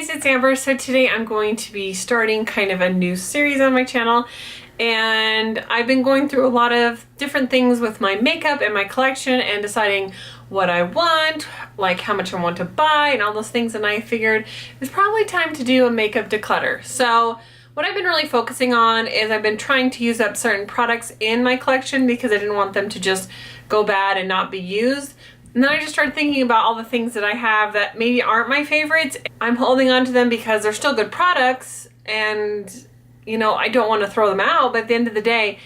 guys, it's Amber. So today I'm going to be starting kind of a new series on my channel, and I've been going through a lot of different things with my makeup and my collection and deciding what I want, like how much I want to buy and all those things, and I figured it's probably time to do a makeup declutter. So what I've been really focusing on is I've been trying to use up certain products in my collection because I didn't want them to just go bad and not be used. And then I just started thinking about all the things that I have that maybe aren't my favorites. I'm holding on to them because they're still good products and, you know, I don't want to throw them out, but at the end of the day,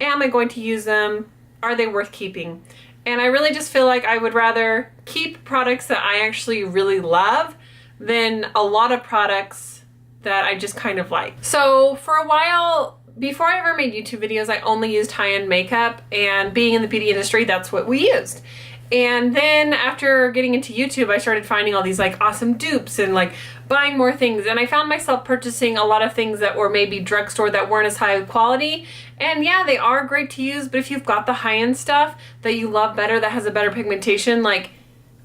am I going to use them? Are they worth keeping? And I really just feel like I would rather keep products that I actually really love than a lot of products that I just kind of like. So for a while, before I ever made YouTube videos, I only used high-end makeup, and being in the beauty industry, that's what we used. And then after getting into YouTube, I started finding all these like awesome dupes and like buying more things. And I found myself purchasing a lot of things that were maybe drugstore that weren't as high quality. And yeah, they are great to use, but if you've got the high-end stuff that you love better, that has a better pigmentation, like,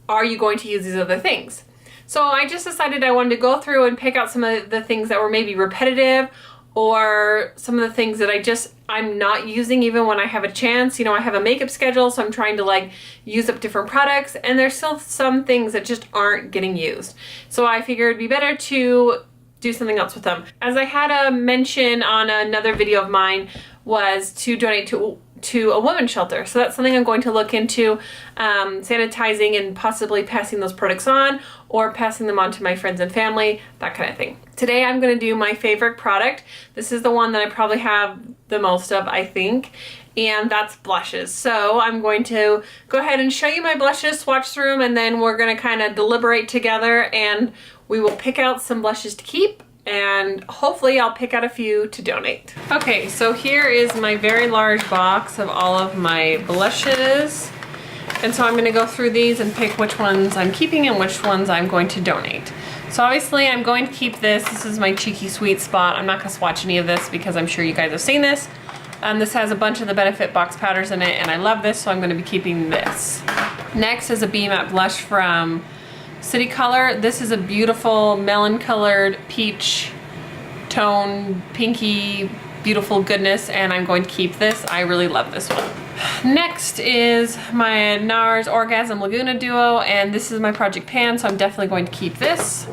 are you going to use these other things? So I just decided I wanted to go through and pick out some of the things that were maybe repetitive, or some of the things that I'm not using even when I have a chance. You know, I have a makeup schedule, so I'm trying to like use up different products, and there's still some things that just aren't getting used. So I figured it'd be better to do something else with them. As I had a mention on another video of mine, was to donate to a women's shelter. So that's something I'm going to look into, sanitizing and possibly passing those products on, or passing them on to my friends and family, that kind of thing. Today I'm going to do my favorite product. This is the one that I probably have the most of, I think, and that's blushes. So I'm going to go ahead and show you my blushes, swatch through them, and then we're going to kind of deliberate together, and we will pick out some blushes to keep, and hopefully I'll pick out a few to donate. Okay, so here is my very large box of all of my blushes. And so I'm gonna go through these and pick which ones I'm keeping and which ones I'm going to donate. So obviously I'm going to keep this. This is my cheeky sweet spot. I'm not gonna swatch any of this because I'm sure you guys have seen this. This has a bunch of the Benefit box powders in it, and I love this, so I'm gonna be keeping this. Next is a Be Matte blush from City Color. This is a beautiful melon colored peach tone, pinky, beautiful goodness, and I'm going to keep this. I really love this one. Next is my NARS Orgasm Laguna Duo, and this is my Project Pan, so I'm definitely going to keep this.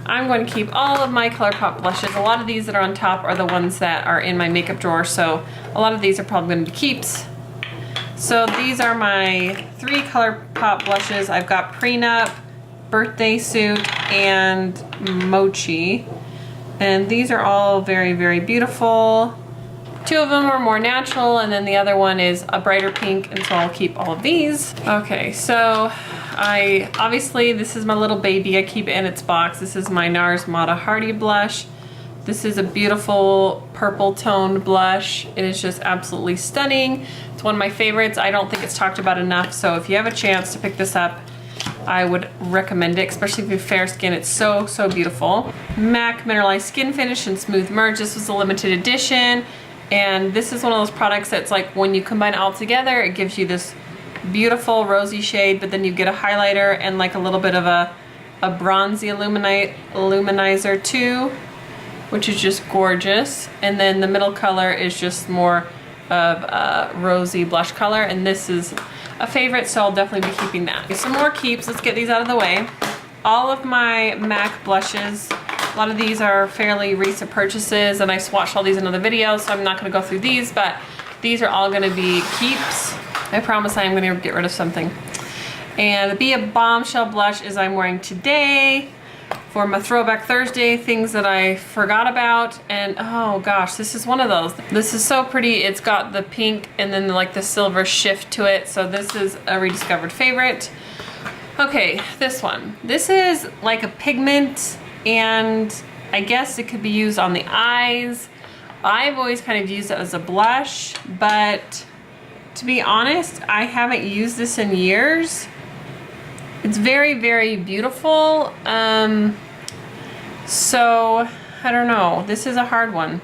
I'm going to keep all of my ColourPop blushes. A lot of these that are on top are the ones that are in my makeup drawer, so a lot of these are probably going to be keeps. So these are my 3 ColourPop blushes. I've got Prenup, Birthday Suit, and Mochi. And these are all very, very beautiful. 2 of them are more natural, and then the other one is a brighter pink, and so I'll keep all of these. Okay, so obviously this is my little baby. I keep it in its box. This is my NARS Mata Hardy blush. This is a beautiful purple toned blush. It is just absolutely stunning. It's one of my favorites. I don't think it's talked about enough, so if you have a chance to pick this up, I would recommend it, especially if you have fair skin. It's so, so beautiful. MAC Mineralized Skin Finish and Smooth Merge. This was a limited edition, and this is one of those products that's like when you combine it all together, it gives you this beautiful rosy shade, but then you get a highlighter and like a little bit of a bronzy illuminizer too, which is just gorgeous. And then the middle color is just more of a rosy blush color, and this is a favorite, so I'll definitely be keeping that. Some more keeps. Let's get these out of the way. All of my MAC blushes, a lot of these are fairly recent purchases, and I swatched all these in other videos, so I'm not going to go through these, but these are all going to be keeps. I promise I am going to get rid of something. And the Be a Bombshell blush is I'm wearing today for my Throwback Thursday, things that I forgot about. And oh gosh, this is one of those. This is so pretty. It's got the pink and then like the silver shift to it, so this is a rediscovered favorite. Okay, this one. This is like a pigment, and I guess it could be used on the eyes. I've always kind of used it as a blush, but to be honest, I haven't used this in years. It's very, very beautiful. So I don't know. This is a hard one.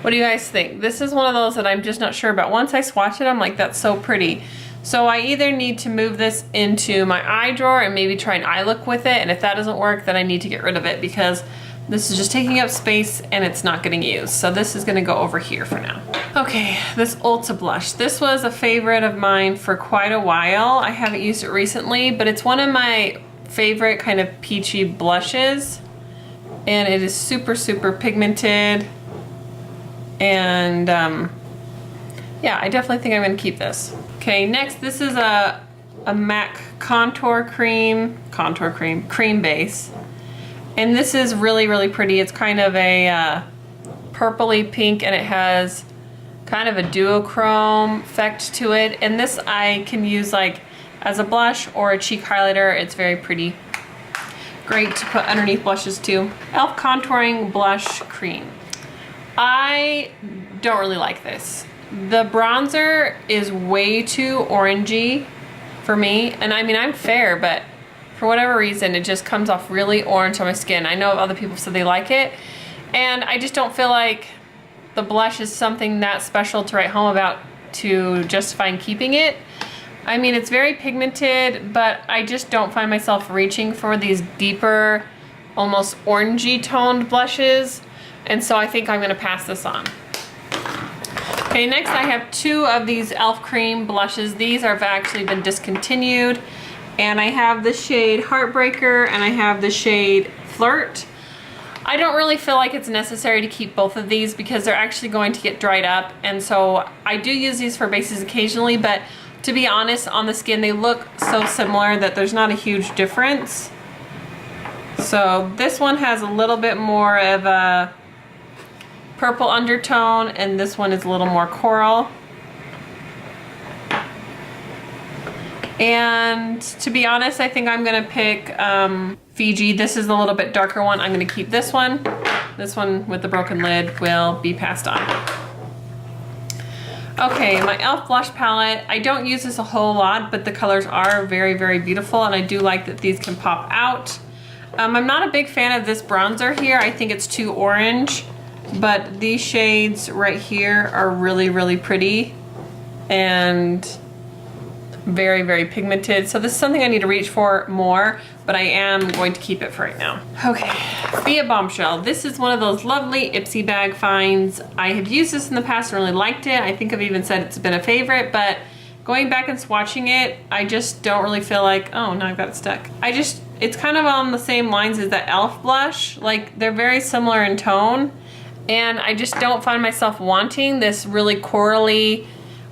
What do you guys think? This is one of those that I'm just not sure about. Once I swatch it, I'm like, that's so pretty. So I either need to move this into my eye drawer and maybe try an eye look with it, and if that doesn't work, then I need to get rid of it because this is just taking up space and it's not getting used. So this is gonna go over here for now. Okay, this Ulta blush. This was a favorite of mine for quite a while. I haven't used it recently, but it's one of my favorite kind of peachy blushes. And it is super, super pigmented. And yeah, I definitely think I'm gonna keep this. Okay, next, this is a MAC cream base. And this is really, really pretty. It's kind of a purpley pink, and it has kind of a duochrome effect to it. And this I can use like as a blush or a cheek highlighter. It's very pretty. Great to put underneath blushes too. e.l.f. Contouring Blush Cream. I don't really like this. The bronzer is way too orangey for me. And I mean, I'm fair, but for whatever reason, it just comes off really orange on my skin. I know other people said they like it, and I just don't feel like the blush is something that special to write home about to justify keeping it. I mean, it's very pigmented, but I just don't find myself reaching for these deeper, almost orangey toned blushes, and so I think I'm gonna pass this on. Okay, next I have two of these e.l.f. cream blushes. These have actually been discontinued, and I have the shade Heartbreaker and I have the shade Flirt. I don't really feel like it's necessary to keep both of these because they're actually going to get dried up, and so I do use these for bases occasionally, but to be honest, on the skin they look so similar that there's not a huge difference. So this one has a little bit more of a purple undertone, and this one is a little more coral. And to be honest, I think I'm gonna pick Fiji. This is a little bit darker one. I'm gonna keep this one. This one with the broken lid will be passed on. Okay, my e.l.f. blush palette. I don't use this a whole lot, but the colors are very, very beautiful, and I do like that these can pop out. I'm not a big fan of this bronzer here. I think it's too orange, but these shades right here are really, really pretty and very, very pigmented. So this is something I need to reach for more, but I am going to keep it for right now. Okay, Be a Bombshell. This is one of those lovely Ipsy bag finds. I have used this in the past and really liked it. I think I've even said it's been a favorite, but going back and swatching it, I just don't really feel like, oh, now I've got it stuck. It's kind of on the same lines as that e.l.f. blush. Like, they're very similar in tone, and I just don't find myself wanting this really corally,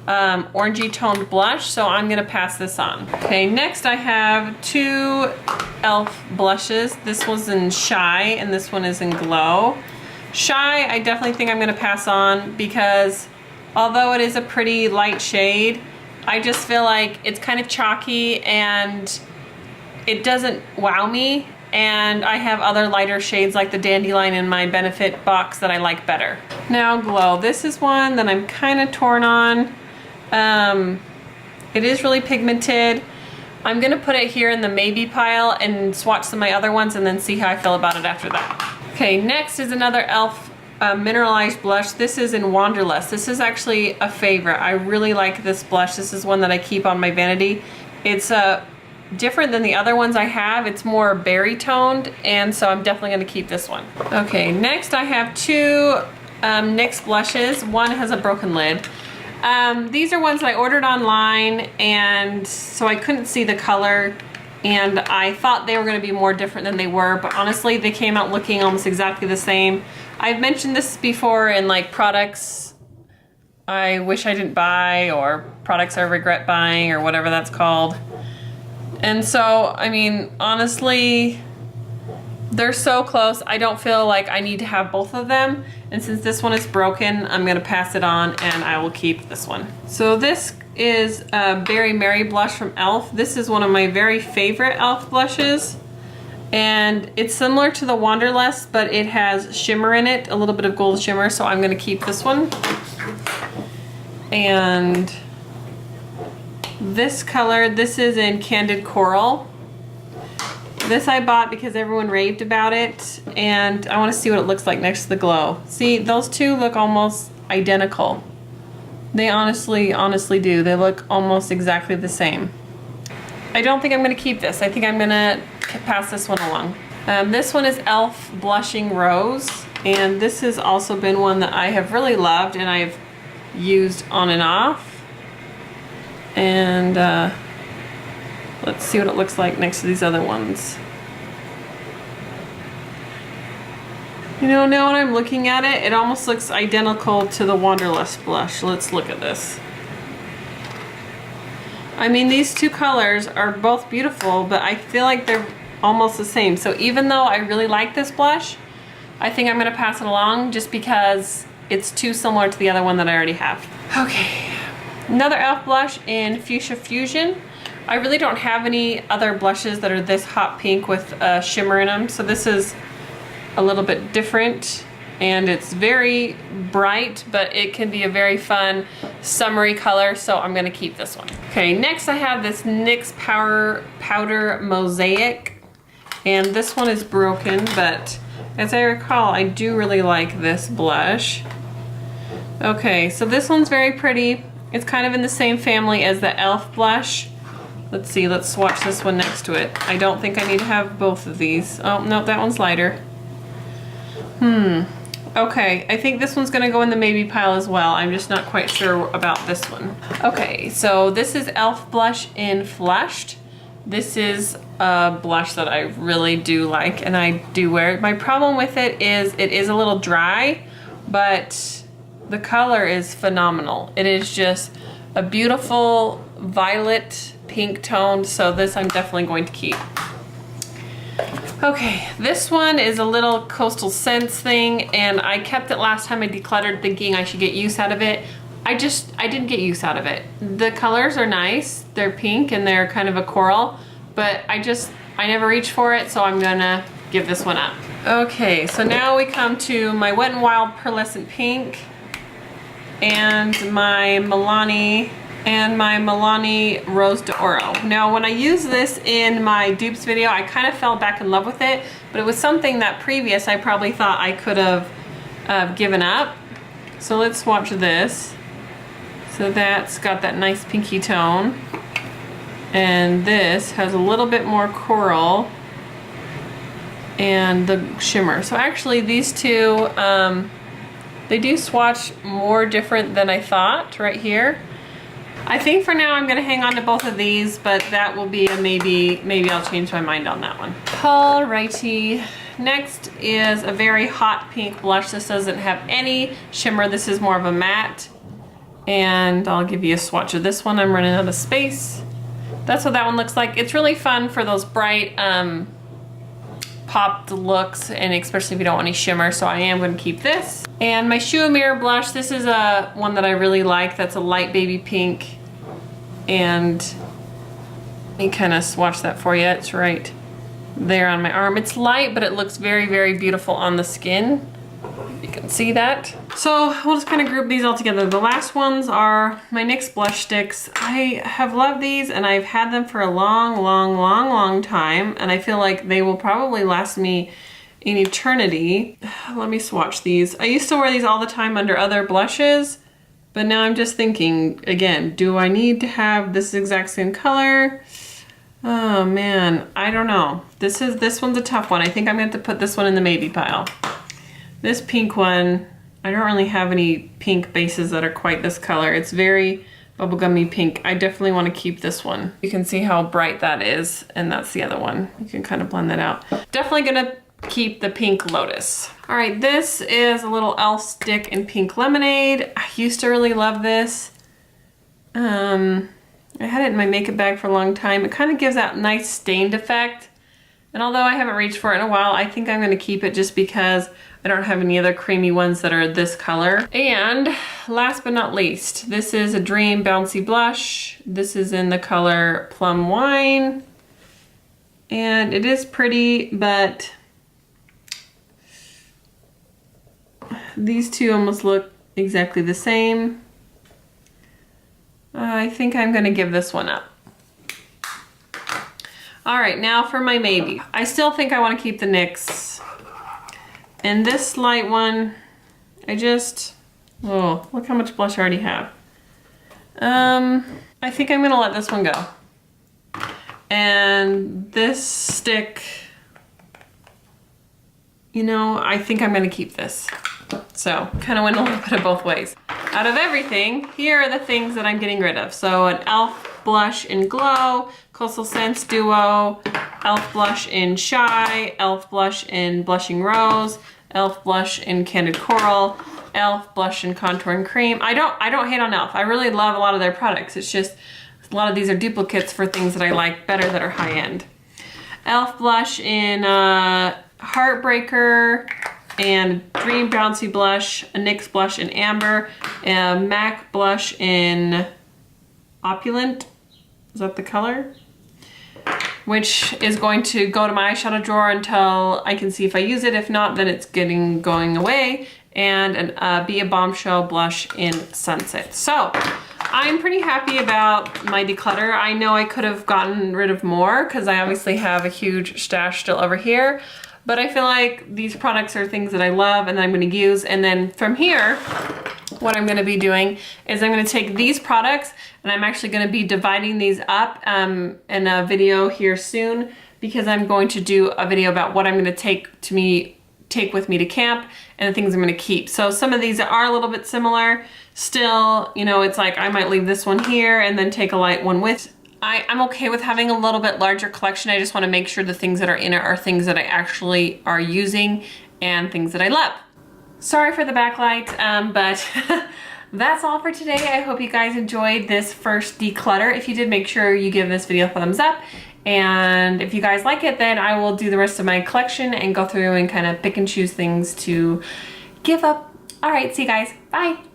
orangey toned blush, so I'm gonna pass this on. Okay, next I have two e.l.f. blushes. This was in Shy and this one is in Glow. Shy, I definitely think I'm gonna pass on because although it is a pretty light shade, I just feel like it's kind of chalky and it doesn't wow me, and I have other lighter shades like the Dandelion in my Benefit box that I like better. Now Glow, this is one that I'm kind of torn on. It is really pigmented. I'm gonna put it here in the maybe pile and swatch some of my other ones and then see how I feel about it after that. Okay, next is another e.l.f. Mineralized blush. This is in Wanderlust. This is actually a favorite. I really like this blush. This is one that I keep on my vanity. It's different than the other ones I have. It's more berry toned, and so I'm definitely gonna keep this one. Okay, next I have two NYX blushes. One has a broken lid. These are ones that I ordered online, and so I couldn't see the color, and I thought they were going to be more different than they were, but honestly they came out looking almost exactly the same. I've mentioned this before in like products I wish I didn't buy, or products I regret buying, or whatever that's called. And so, I mean, honestly, they're so close. I don't feel like I need to have both of them. And since this one is broken, I'm gonna pass it on and I will keep this one. So this is a Berry Mary blush from e.l.f. This is one of my very favorite e.l.f. blushes. And it's similar to the Wanderlust, but it has shimmer in it, a little bit of gold shimmer, so I'm gonna keep this one. And this color, this is in Candid Coral. This I bought because everyone raved about it, and I want to see what it looks like next to the Glow. See, those two look almost identical. They honestly do. They look almost exactly the same. I don't think I'm gonna keep this. I think I'm gonna pass this one along. This one is e.l.f. Blushing Rose, and this has also been one that I have really loved and I've used on and off. And let's see what it looks like next to these other ones. You know, now when I'm looking at it, it almost looks identical to the Wanderlust blush. Let's look at this. I mean, these two colors are both beautiful, but I feel like they're almost the same. So even though I really like this blush, I think I'm gonna pass it along just because it's too similar to the other one that I already have. Okay, another e.l.f. blush in Fuchsia Fusion. I really don't have any other blushes that are this hot pink with shimmer in them, so this is a little bit different, and it's very bright, but it can be a very fun summery color, so I'm gonna keep this one. Okay, next I have this NYX Powder Mosaic, and this one is broken, but as I recall, I do really like this blush. Okay, so this one's very pretty. It's kind of in the same family as the e.l.f. blush. Let's see, let's swatch this one next to it. I don't think I need to have both of these. Oh, no, that one's lighter. Okay, I think this one's gonna go in the maybe pile as well. I'm just not quite sure about this one. Okay, so this is e.l.f. blush in Flushed. This is a blush that I really do like and I do wear it. My problem with it is a little dry, but the color is phenomenal. It is just a beautiful violet pink tone, so this I'm definitely going to keep. Okay, this one is a little Coastal Scents thing, and I kept it last time I decluttered thinking I should get use out of it. I didn't get use out of it. The colors are nice, they're pink and they're kind of a coral, but I never reached for it, so I'm gonna give this one up. Okay, so now we come to my Wet n Wild Pearlescent Pink and my Milani Rose d'Oro. Now when I used this in my dupes video, I kind of fell back in love with it, but it was something that previous I probably thought I could have given up. So let's swatch this. So that's got that nice pinky tone, and this has a little bit more coral and the shimmer. So actually these two, they do swatch more different than I thought right here. I think for now I'm gonna hang on to both of these, but that will be a maybe I'll change my mind on that one. Alrighty, next is a very hot pink blush. This doesn't have any shimmer. This is more of a matte, and I'll give you a swatch of this one. I'm running out of space. That's what that one looks like. It's really fun for those bright popped looks, and especially if you don't want any shimmer, so I am going to keep this. And my Shoe Mirror blush, this is a one that I really like. That's a light baby pink, and let me kind of swatch that for you. It's right there on my arm. It's light, but it looks very, very beautiful on the skin. You can see that. So we'll just kind of group these all together. The last ones are my NYX blush sticks. I have loved these and I've had them for a long time, and I feel like they will probably last me an eternity. Let me swatch these. I used to wear these all the time under other blushes, but now I'm just thinking again, do I need to have this exact same color? Oh man, I don't know. This one's a tough one. I think I'm going to have to put this one in the maybe pile. This pink one, I don't really have any pink bases that are quite this color. It's very bubblegummy pink. I definitely want to keep this one. You can see how bright that is, and that's the other one. You can kind of blend that out. Definitely gonna keep the pink Lotus. All right, this is a little e.l.f. stick in pink lemonade. I used to really love this. I had it in my makeup bag for a long time. It kind of gives that nice stained effect. And although I haven't reached for it in a while, I think I'm gonna keep it just because I don't have any other creamy ones that are this color. And last but not least, this is a Dream Bouncy Blush. This is in the color Plum Wine. And it is pretty, but these two almost look exactly the same. I think I'm gonna give this one up. All right, now for my maybe. I still think I want to keep the NYX. And this light one, oh, look how much blush I already have. I think I'm gonna let this one go. And this stick, you know, I think I'm gonna keep this. So kind of went a little bit of both ways. Out of everything, here are the things that I'm getting rid of. So an e.l.f. blush in Glow, Coastal Scents Duo, e.l.f. blush in Shy, e.l.f. blush in Blushing Rose, e.l.f. blush in Candid Coral, e.l.f. blush in Contouring Cream. I don't hate on e.l.f. I really love a lot of their products. It's just a lot of these are duplicates for things that I like better that are high end. e.l.f. blush in Heartbreaker, and Dream Bouncy blush, a NYX blush in Amber, a MAC blush in Opulent. Is that the color? Which is going to go to my eyeshadow drawer until I can see if I use it. If not, then it's going away. And Be a Bombshell blush in Sunset. So I'm pretty happy about my declutter. I know I could have gotten rid of more because I obviously have a huge stash still over here. But I feel like these products are things that I love and that I'm going to use. And then from here, what I'm going to be doing is I'm going to take these products and I'm actually going to be dividing these up in a video here soon, because I'm going to do a video about what I'm going to take with me to camp and the things I'm going to keep. So some of these are a little bit similar. Still, you know, it's like I might leave this one here and then take a light one with. I'm okay with having a little bit larger collection. I just want to make sure the things that are in it are things that I actually are using and things that I love. Sorry for the backlight, but that's all for today. I hope you guys enjoyed this first declutter. If you did, make sure you give this video a thumbs up. And if you guys like it, then I will do the rest of my collection and go through and kind of pick and choose things to give up. All right, see you guys. Bye.